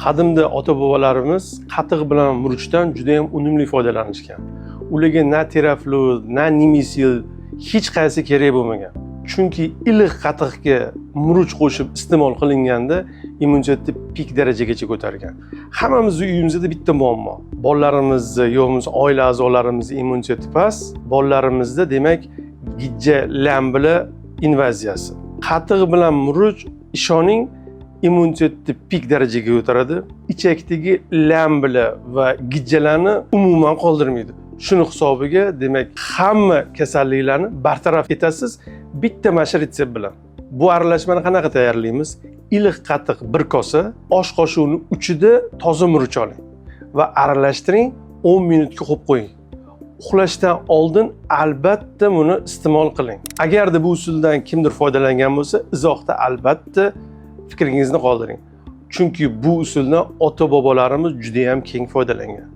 Qadimda ota-bobolarimiz qatiq bilan murchdan juda ham unumli foydalanishgan. Ularga na teraflud, na nimisil hech qaysi kerak bo'lmagan. Chunki iliq qatiqga murch qo'shib iste'mol qilinganda immunitetni pik darajagacha ko'targan. Hammamizning uyimizda bitta muammo. Bolalarimizni yo'qmiz oila a'zolarimizning immuniteti past, bolalarimizda demak gijja lambila invaziyasi. Qatiq bilan murch ishoning immunitetni pik darajaga ko'taradi. Ichakdagi lambila va gijjalarni umuman qoldirmaydi. Shuni hisobiga demak hamma kasalliklarni bartaraf etasiz bitta mashhur retsept bilan. Bu aralashmani qanaqa tayyorlaymiz? Iliq qatiq bir kosa, osh qoshiqning uchida toza murch oling va aralashtiring, 10 minutga qo'yib qo'ying. Uxlashdan oldin albatta buni iste'mol qiling. Agarda bu usuldan kimdir foydalangan bo'lsa, izohda albatta fikringizni qoldiring. Chunki bu usuldan ota-bobolarimiz juda ham keng foydalangan.